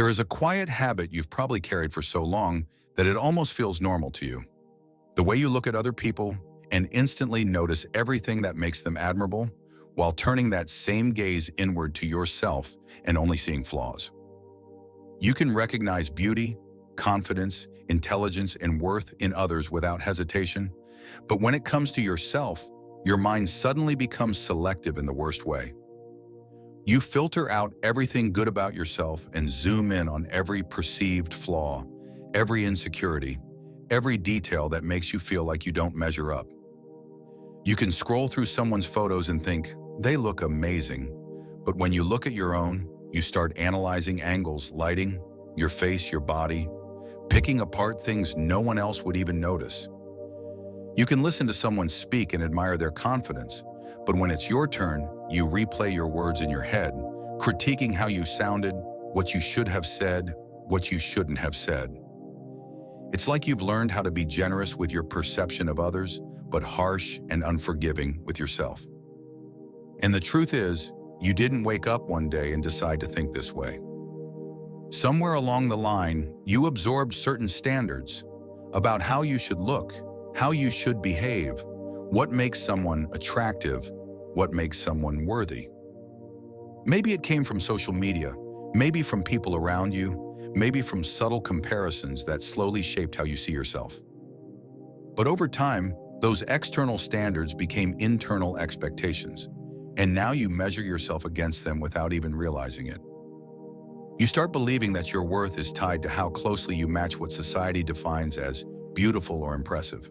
There is a quiet habit you've probably carried for so long that it almost feels normal to you. The way you look at other people and instantly notice everything that makes them admirable, while turning that same gaze inward to yourself and only seeing flaws. You can recognize beauty, confidence, intelligence, and worth in others without hesitation, but when it comes to yourself, your mind suddenly becomes selective in the worst way. You filter out everything good about yourself and zoom in on every perceived flaw, every insecurity, every detail that makes you feel like you don't measure up. You can scroll through someone's photos and think, they look amazing, but when you look at your own, you start analyzing angles, lighting, your face, your body, picking apart things no one else would even notice. You can listen to someone speak and admire their confidence, but when it's your turn, you replay your words in your head, critiquing how you sounded, what you should have said, what you shouldn't have said. It's like you've learned how to be generous with your perception of others, but harsh and unforgiving with yourself. And the truth is, you didn't wake up one day and decide to think this way. Somewhere along the line, you absorbed certain standards about how you should look, how you should behave, what makes someone attractive, what makes someone worthy. Maybe it came from social media, maybe from people around you, maybe from subtle comparisons that slowly shaped how you see yourself. But over time, those external standards became internal expectations, and now you measure yourself against them without even realizing it. You start believing that your worth is tied to how closely you match what society defines as beautiful or impressive.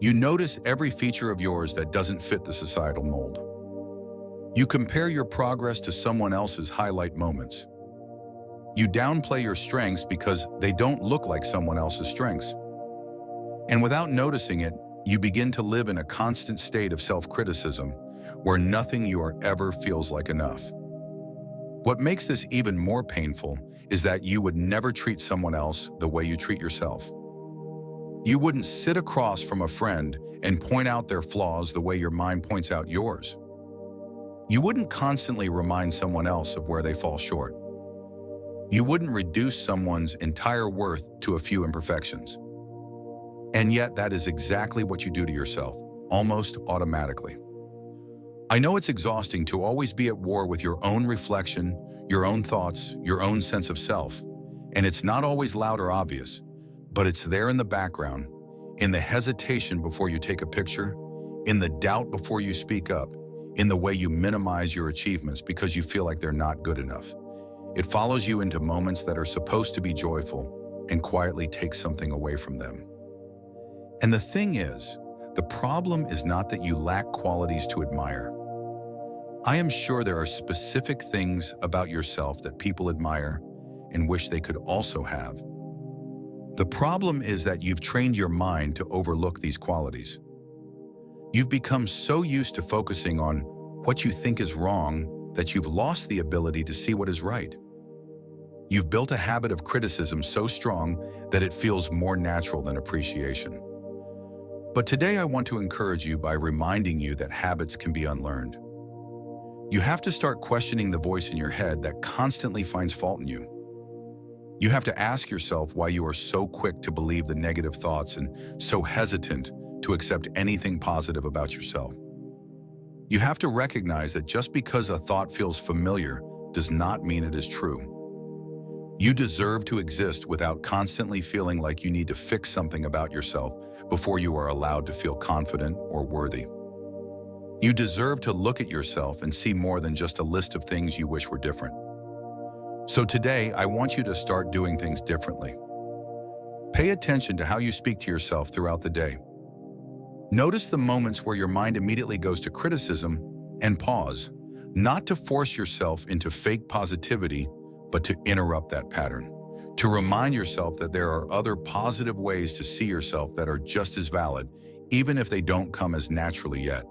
You notice every feature of yours that doesn't fit the societal mold. You compare your progress to someone else's highlight moments. You downplay your strengths because they don't look like someone else's strengths. And without noticing it, you begin to live in a constant state of self-criticism where nothing you are ever feels like enough. What makes this even more painful is that you would never treat someone else the way you treat yourself. You wouldn't sit across from a friend and point out their flaws the way your mind points out yours. You wouldn't constantly remind someone else of where they fall short. You wouldn't reduce someone's entire worth to a few imperfections. And yet that is exactly what you do to yourself, almost automatically. I know it's exhausting to always be at war with your own reflection, your own thoughts, your own sense of self, and it's not always loud or obvious, but it's there in the background, in the hesitation before you take a picture, in the doubt before you speak up, in the way you minimize your achievements because you feel like they're not good enough. It follows you into moments that are supposed to be joyful and quietly takes something away from them. And the thing is, the problem is not that you lack qualities to admire. I am sure there are specific things about yourself that people admire and wish they could also have. The problem is that you've trained your mind to overlook these qualities. You've become so used to focusing on what you think is wrong that you've lost the ability to see what is right. You've built a habit of criticism so strong that it feels more natural than appreciation. But today I want to encourage you by reminding you that habits can be unlearned. You have to start questioning the voice in your head that constantly finds fault in you. You have to ask yourself why you are so quick to believe the negative thoughts and so hesitant to accept anything positive about yourself. You have to recognize that just because a thought feels familiar does not mean it is true. You deserve to exist without constantly feeling like you need to fix something about yourself before you are allowed to feel confident or worthy. You deserve to look at yourself and see more than just a list of things you wish were different. So today, I want you to start doing things differently. Pay attention to how you speak to yourself throughout the day. Notice the moments where your mind immediately goes to criticism and pause, not to force yourself into fake positivity, but to interrupt that pattern. To remind yourself that there are other positive ways to see yourself that are just as valid, even if they don't come as naturally yet.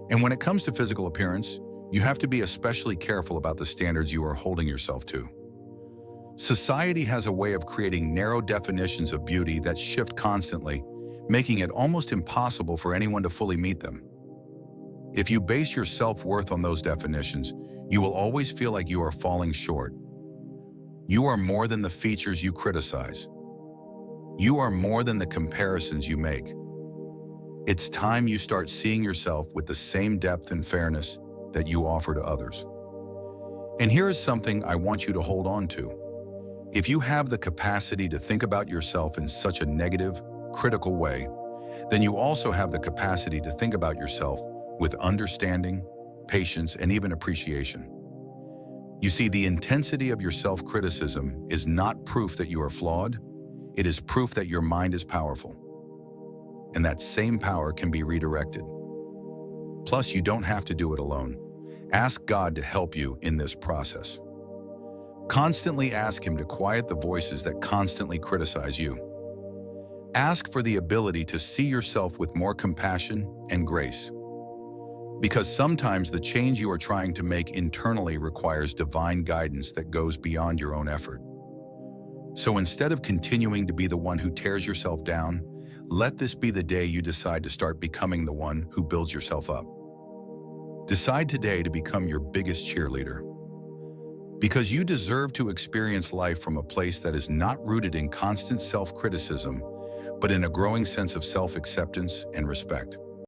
And when it comes to physical appearance, you have to be especially careful about the standards you are holding yourself to. Society has a way of creating narrow definitions of beauty that shift constantly, making it almost impossible for anyone to fully meet them. If you base your self-worth on those definitions, you will always feel like you are falling short. You are more than the features you criticize. You are more than the comparisons you make. It's time you start seeing yourself with the same depth and fairness that you offer to others. And here is something I want you to hold on to. If you have the capacity to think about yourself in such a negative, critical way, then you also have the capacity to think about yourself with understanding, patience, and even appreciation. You see, the intensity of your self-criticism is not proof that you are flawed. It is proof that your mind is powerful. And that same power can be redirected. Plus, you don't have to do it alone. Ask God to help you in this process. Constantly ask Him to quiet the voices that constantly criticize you. Ask for the ability to see yourself with more compassion and grace. Because sometimes the change you are trying to make internally requires divine guidance that goes beyond your own effort. So instead of continuing to be the one who tears yourself down, let this be the day you decide to start becoming the one who builds yourself up. Decide today to become your biggest cheerleader. Because you deserve to experience life from a place that is not rooted in constant self-criticism, but in a growing sense of self-acceptance and respect.